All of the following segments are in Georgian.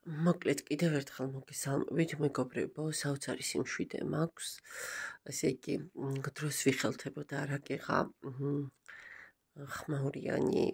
მოკლედ კიდევ ერთხელ მოგესალმებით, მეგობრებო, საოცარი სიმშვიდე მაქვს. ესე იგი, დროს ვიხელთებოდა რაკეღა ხმაურიანი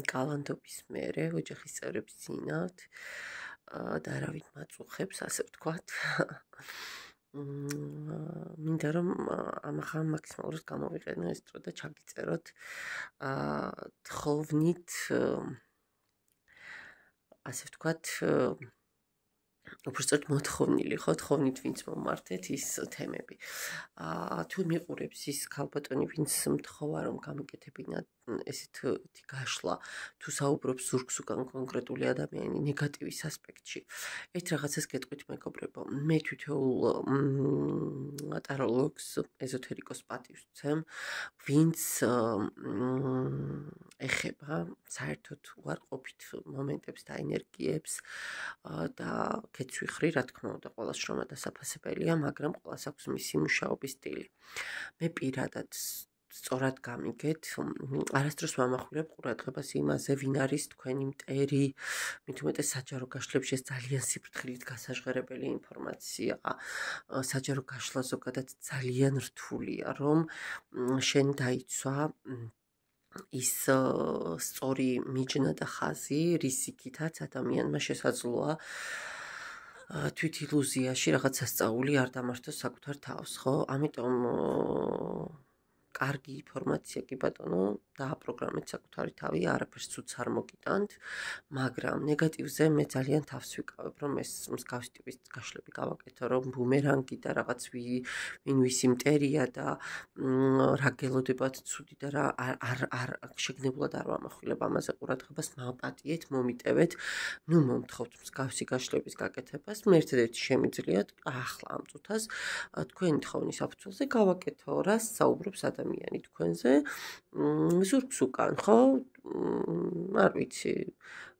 კალანდობის მერე, ოჯახის წევრების წინავთ და არავით მაწუხებს, ასე ვთქვათ. მინდა რომ ამახან მაქსიმალურად გამოვიყენო ეს დრო და ჩაგიწეროთ თხოვნით ასე ვთქვათ, უბრალოდ მოთხოვნილი, ხო, თხოვნით ვინც მომართეთ ის თემები. თუ მიყურებს ის ქალბატონი, ვინც მთხოვა რომ გამეკეთებინა ესეთი გაშლა, თუ საუბრობს ზურგს უკან კონკრეტული ადამიანი ნეგატივის ასპექტში. ერთ რაღაცას გეტყვით, მეგობრებო, მე თვითოულ ტაროლოგს, ეზოთერიკოს პატივს ვცემ, ვინც ეხება საერთოდ უარყოფით მომენტებს და ენერგიებს და კეცვიხრი, რა თქმა უნდა, ყველას შრომა დასაფასებელია, მაგრამ ყველას აქვს მისი მუშაობის სტილი. მე პირადად სწორად გამიგეთ, არასდროს ვამახვილებ ყურადღებას იმაზე, ვინ არის თქვენი მტერი, მით უმეტეს საჯარო გაშლებში ეს ძალიან სიფრთხილით გასაჟღერებელი ინფორმაცია. საჯარო გაშლა ზოგადად ძალიან რთულია, რომ შენ დაიცვა ის სწორი მიჯნა და ხაზი, რის იქითაც ადამიანმა შესაძლოა თვით ილუზიაში რაღაც სასწაული არ დამართოს საკუთარ თავს, ხო? ამიტომ კარგი ინფორმაცია კი ბატონო, დააპროგრამეთ საკუთარი თავი, არაფერს ცუდს არ მოგიტანთ, მაგრამ ნეგატივზე მე ძალიან თავს ვიკავებ, რომ ეს მსგავსი ტიპის გაშლები გავაკეთო, რომ ბუმერანგი და რაღაც ვინ ვისი მტერია და რა გელოდებათ ცუდი და რა არ შეგნებულად არ ვამახვილებ ამაზე ყურადღებას, მაპატიეთ, მომიტევეთ, ნუ მომთხოვთ მსგავსი გაშლების გაკეთებას, მე ერთადერთი შემიძლიათ ახლა ამ წუთას თქვენი თხოვნის საფუძველზე გავაკეთო, რას საუბრობს ადამიანი თქვენზე, ზურგს უკან, ხო? არ ვიცი.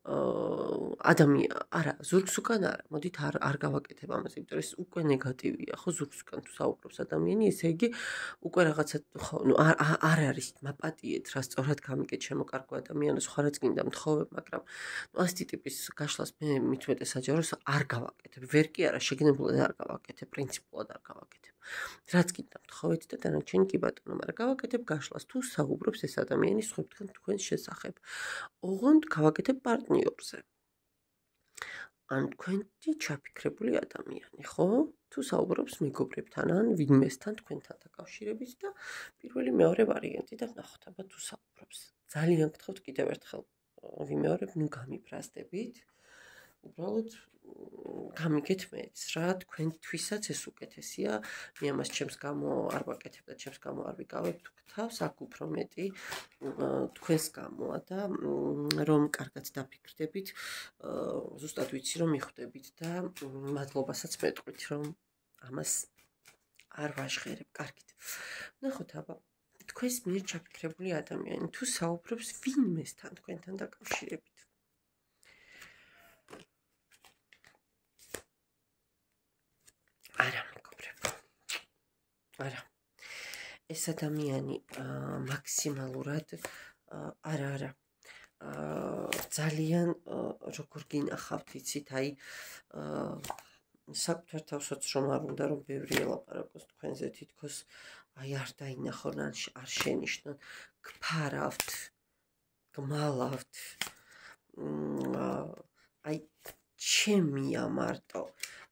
არა, ზურგს უკან არა, მოდით არ გავაკეთებ ამაზე, იმიტომ რომ ეს უკვე ნეგატივია, ხო, ზურგს უკან თუ საუბრობს ადამიანი, ესე იგი უკვე რაღაცა, ხო, ნუ არ არის მაპატიეთ, რა სწორად გამიგეთ შემოკარგო ადამიანს, სხვა რაც გინდა მთხოვებ, მაგრამ ასეთი ტიპის გაშლას მე მით უმეტეს საჯაროს არ გავაკეთებ, ვერ კი არა, შეგნებულად არ გავაკეთებ, პრინციპულად არ გავაკეთებ. რაც გინდა მთხოვეთ და დანარჩენი კი ბატონო, მაგრამ გავაკეთებ გაშლას, თუ საუბრობს ეს ადამიანი სხვებთან თქვენს შესახებ. ოღონდ გავაკეთებ პარტნიორზე. ან თქვენი ჩაფიქრებული ადამიანი, ხო? თუ საუბრობს მეგობრებთან, ან ვინმესთან თქვენთან დაკავშირებით და პირველი მეორე ვარიანტი და ვნახოთ, აბა თუ საუბრობს. ძალიან გთხოვთ კიდევ ერთხელ ვიმეორებ, ნუ გამიფრაზდებით. უბრალოდ გამიგეთ მეც რა, თქვენთვისაც ეს უკეთესია, მე ამას ჩემს გამო არ ვაკეთებ და ჩემს გამო არ ვიკავებ თავს, აქ უფრო მეტი თქვენს გამოა და რომ კარგად დაფიქრდებით, ზუსტად ვიცი რომ მიხვდებით და მადლობასაც მეტყვით, რომ ამას არ ვაჟღერებ, კარგით. ნახოთ აბა თქვენს მიერ ჩაფიქრებული ადამიანი თუ საუბრობს ვინმესთან თქვენთან დაკავშირებით. არა, მეგობრებო. არა. ეს ადამიანი მაქსიმალურად არა. ძალიან როგორ გინახავთ, იცით, აი საკუთარ თავსაც რომ არ უნდა რომ ბევრი ელაპარაკოს თქვენზე, თითქოს აი არ დაინახონ, არ შენიშნონ, გფარავთ, გმალავთ. აი ჩემია მარტო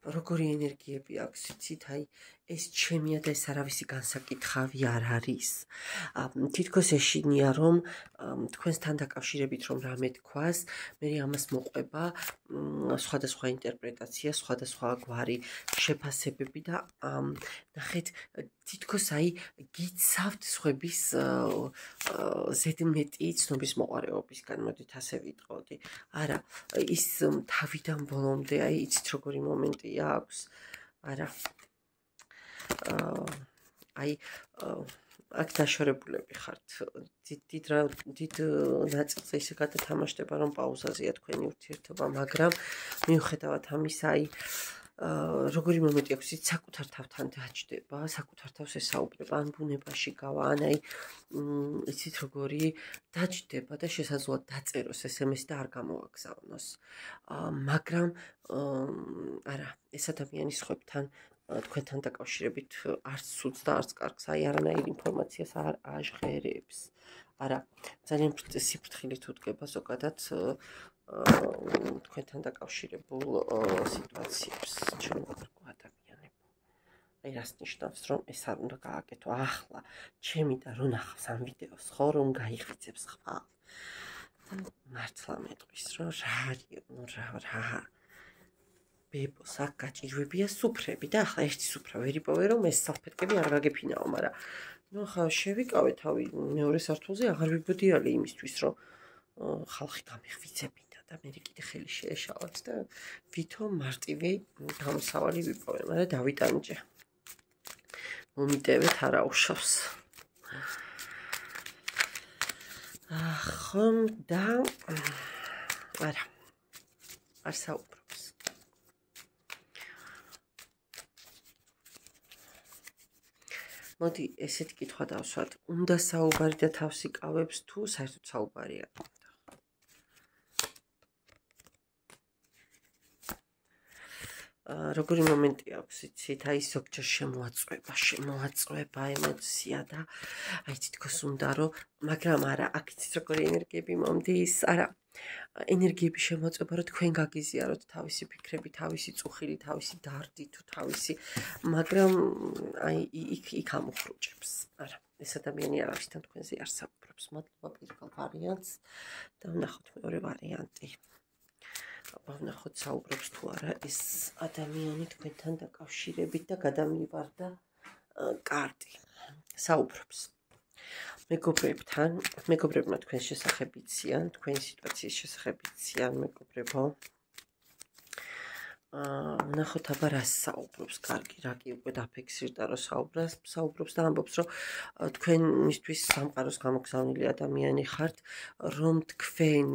როგორი ენერგიები აქვს, იცით, აი ეს ჩემია და ეს არავისი განსაკითხავი არ არის. თითქოს ეშინია რომ თქვენსთან დაკავშირებით რომ რამე თქვას, მე ამას მოყვება სხვადასხვა ინტერპრეტაცია, სხვადასხვა გვარი შეფასებები და ნახეთ, თითქოს აი გიცავთ სხვების ზედმეტი ცნობის მოყარეობისგან, მოდით ასე ვიტყოდი. არა, ის თავიდან ბოლომდე, აი იცით როგორი მომენტია აქვს. არა. აი აქ დაშორებულები ხართ. დიდ ნაწილზე ისე გადათამაშდება, რომ პაუზაზეა თქვენი ურთიერთობა, მაგრამ მიუხედავად ამისა, აი როგორი მომენტი აქვს, იცით, საკუთარ თავთან დაჯდება, საკუთარ თავს ესაუბრება, ან ბუნებაში გავა, ან აი იცით როგორი დაჯდება და შესაძლოა დაწეროს SMS-ი და არ გამოაგზავნოს. მაგრამ არა, ეს ადამიანი სხვებთან თქვენთან დაკავშირებით არც ცუდს და არც კარგს, აი არანაირ ინფორმაციას არ აჟღერებს. არა, ძალიან სიფრთხილით უდგება ზოგადად თქვენთან დაკავშირებულ სიტუაციებს, ჩემო კარგო ადამიანებო. აი რას ნიშნავს, რომ ეს არ უნდა გააკეთო ახლა, ჩემი და რო ნახავს ამ ვიდეოს, ხო, რომ გაიღვიძებს ხვალ. მართლა მეტყვის, რომ რა არისო, ნუ რა. ბებოს აქ გაჭირვებია სუფრები და ახლა ერთი სუფრა ვერ იპოვე, რომ ეს საფეთქები არ გაგეფინაო, მაგრამ ნუ ხა შევიკავე თავი მეორე სართულზე, აღარ ვიბოდიალე იმისთვის, რომ ხალხი გამიღვიძებინა და მე კიდე ხელი შეეშალათ და ვითომ მარტივი გამოსავალი ვიპოვე, მაგრამ დავიტანჯე. მომიტევეთ არაუშავს. ხომ და არა. არ საუბრობს. მოდი ესეთი კითხვა დავსვათ. უნდა საუბარი და თავს იკავებს თუ საერთოდ საუბარი არ უნდა? როგორი მომენტი აქვს, იცით, აი ზოგჯერ შემოაწყვება ემოცია და აი თითქოს უნდა რომ, მაგრამ არა, აქ იცით როგორი ენერგიები მომდის, არა. ენერგიები შემოაწყვება, რომ თქვენ გაგიზიაროთ თავისი ფიქრები, თავისი წუხილი, თავისი დარდი თუ თავისი, მაგრამ აი იქ ამოხრუჭებს. არა, ეს ადამიანი არავისთან თქვენზე არ საუბრობს. მადლობა პირველ ვარიანტს და ვნახოთ მეორე ვარიანტი. ვნახოთ საუბრობს თუ არა ეს ადამიანი თქვენთან დაკავშირებით და გადამივარდა კარტი. საუბრობს. მეგობრებმა თქვენ შესახებ იციან, თქვენი სიტუაციის შესახებ იციან, მეგობრებო. ვნახოთ აბა რას საუბრობს, კარგი, რა კი უკვე დაფიქსირდა, რომ საუბრობს და ამბობს, რომ თქვენ მისთვის სამყაროს გამოგზავნილი ადამიანი ხართ, რომ თქვენ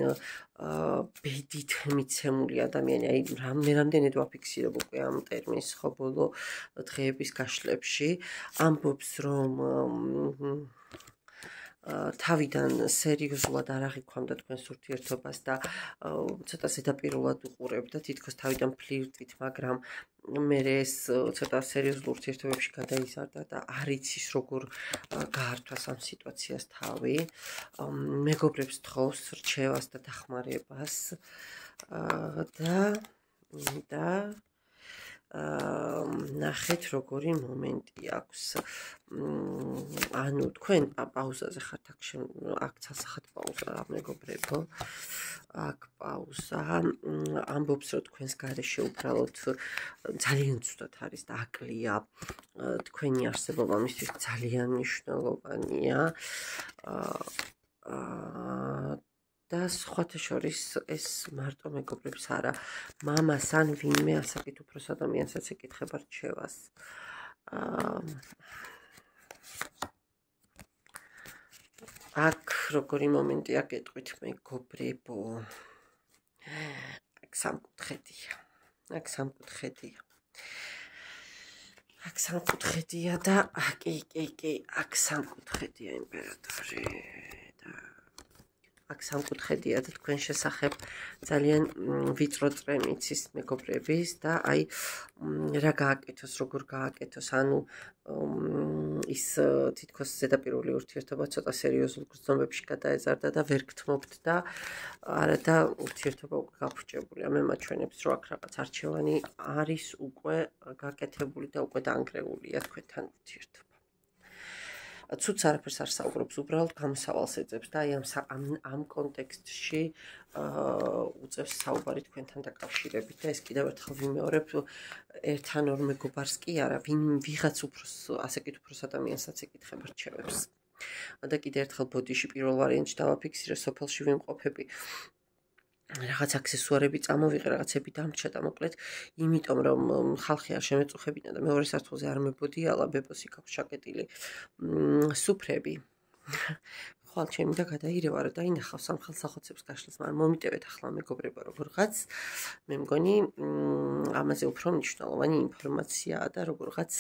ბედით მიცემული ადამიანი, აი მე რამდენად ვაფიქსირებ უკვე ამ ტერმინს ხო ბოლო დღეების გაშლებში, ამბობს, რომ თავიდან სერიოზულად არ აღიქვამდა თქვენს ურთიერთობას და ცოტა ზედაპირულად უყურებდა, თითქოს თავიდან ფლირტით, მაგრამ მე ეს ცოტა სერიოზულ ურთიერთობებში გადაიზარდა და არ იცის როგორ გაართვას ამ სიტუაციას თავი. მეგობრებს თხოვს რჩევას და დახმარებას და ნახეთ როგორი მომენტი აქვს. ანუ თქვენ პაუზაზე ხართ, აქ ცალსახად პაუზა, მეგობრებო. აქ პაუზა. ამბობს, რომ თქვენს გარეშე უბრალოდ ძალიან ცუდად არის და აკლია. თქვენი არსებობა მისთვის ძალიან მნიშვნელოვანია. და სხვათა შორის ეს მარტო მეგობრებს არა, მამას ან ვინმე ასაკით უფროს ადამიანსაც ეკითხება რჩევას. აქ როგორი მომენტია გეტყვით მეგობრებო. აქ სამკუთხედია და კი, აქ სამკუთხედია იმპერატორი. აქ სამკუთხედია და თქვენ შესახებ ძალიან ვიწრო წრე მიცის მეგობრების და აი რა გააკეთოს, როგორ გააკეთოს, ანუ ის თითქოს ზედაპირული ურთიერთობა ცოტა სერიოზულ გრძნობებში გადაეზარდა და ვერ გთმობთ და არა და ურთიერთობა უკვე გაფუჭებულია. მე მაჩვენებს, რომ აქ რაღაც არჩევანი არის უკვე გაკეთებული და უკვე დაანგრეულია თქვენთან ურთიერთობა. ცუდს არაფერს არ საუბრობს, უბრალოდ გამოსავალს ეძებს და აი ამ კონტექსტში უწევს საუბარი თქვენთან დაკავშირებით და ეს კიდევ ერთხელ ვიმეორებ, ერთან ორ მეგობარს კი არა, ვიღაც ასაკით უფროს ადამიანსაც ეკითხება რჩევებს. და კიდევ ერთხელ ბოდიში პირველ ვარიანტში დავაფიქსირე, სოფელში ვიმყოფები. რაღაც აქსესუარები წამოვიღე, რაღაცები დამრჩა და მოკლედ, იმიტომ რომ ხალხი არ შემეწუხებინა და მეორე სართულზე არ მებოდიალა, ბებოსი გაქვს ჩაკეტილი სუფრები. ხვალ ჩემი და გადაირევა რა დაინახავ სამხელსახოცებს გაშლას, მაგრამ მომიტევეთ ახლა მეგობრებო როგორღაც მე მგონი ამაზე უფრო მნიშვნელოვანი ინფორმაციაა და როგორღაც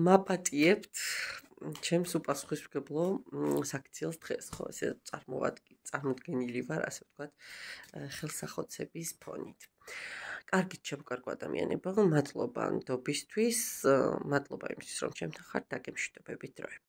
მაპატიებთ ჩემს უპასუხისმგებლო საქციელს დღეს, ხო, ესე წარმოდგენილი ვარ, ასე ვთქვათ, ხელსახოცების ფონით. კარგით შემოკარგო ადამიანებო, მადლობა ნდობისთვის, მადლობა იმისთვის, რომ ჩემთან ხართ, დაგემშვიდობებით დროებით.